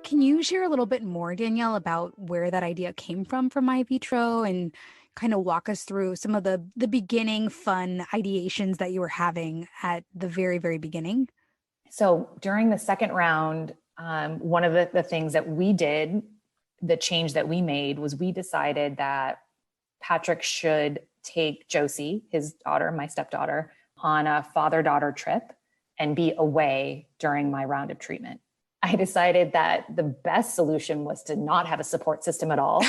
Can you share a little bit more, Danielle, about where that idea came from MyVitro, and kind of walk us through some of the beginning fun ideations that you were having at the very, very beginning? So during the second round, one of the things that we did, the change that we made was we decided that Patrick should take Josie, his daughter, my stepdaughter, on a father-daughter trip and be away during my round of treatment. I decided that the best solution was to not have a support system at all.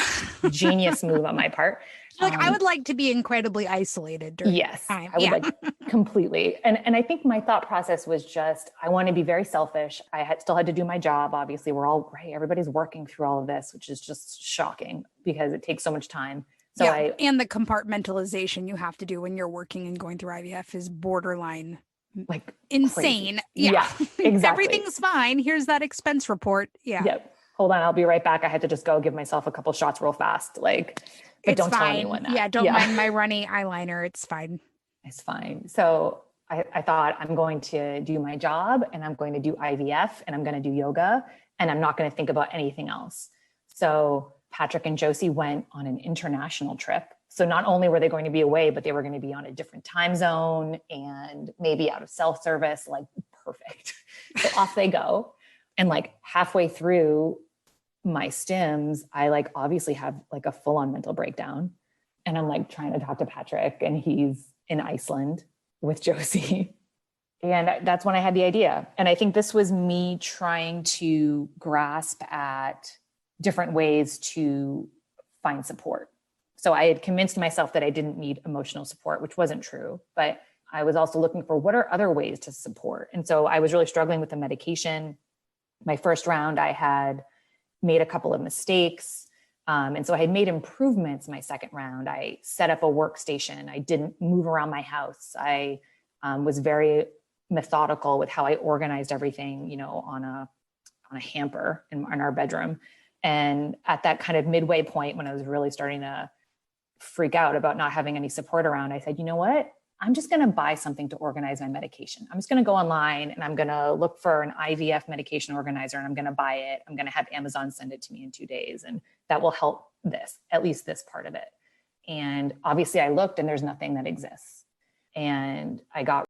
Genius move on my part. I would like to be incredibly isolated during Yes, time. I would like completely. And I think my thought process was just, I want to be very selfish. Still had to do my job. Obviously, we're all right. Everybody's working through all of this, which is just shocking because it takes so much time. So and the compartmentalization you have to do when you're working and going through IVF is borderline like insane. Crazy. Yeah, exactly. Everything's fine. Here's that expense report. Yeah. Yep. Hold on. I'll be right back. I had to just go give myself a couple shots real fast. But it's don't fine. tell anyone that. Yeah. Don't mind my runny eyeliner. It's fine. It's fine. So I thought I'm going to do my job and I'm going to do IVF and I'm going to do yoga and I'm not going to think about anything else. So Patrick and Josie went on an international trip. So not only were they going to be away, but they were going to be on a different time zone and maybe out of cell service, like perfect. So off they go. And like halfway through my stims, I like obviously have like a full-on mental breakdown. And I'm like trying to talk to Patrick and he's in Iceland with Josie. And that's when I had the idea. And I think this was me trying to grasp at different ways to find support. So I had convinced myself that I didn't need emotional support, which wasn't true, but I was also looking for what are other ways to support. And so I was really struggling with the medication. My first round, I had made a couple of mistakes. And so I had made improvements my second round. I set up a workstation. I didn't move around my house. I was very methodical with how I organized everything, on a hamper in our bedroom. And at that kind of midway point, when I was really starting to freak out about not having any support around, I said, you know what? I'm just going to buy something to organize my medication. I'm just going to go online and I'm going to look for an IVF medication organizer and I'm going to buy it. I'm going to have Amazon send it to me in 2 days. And that will help at least this part of it. And obviously I looked and there's nothing that exists. And I got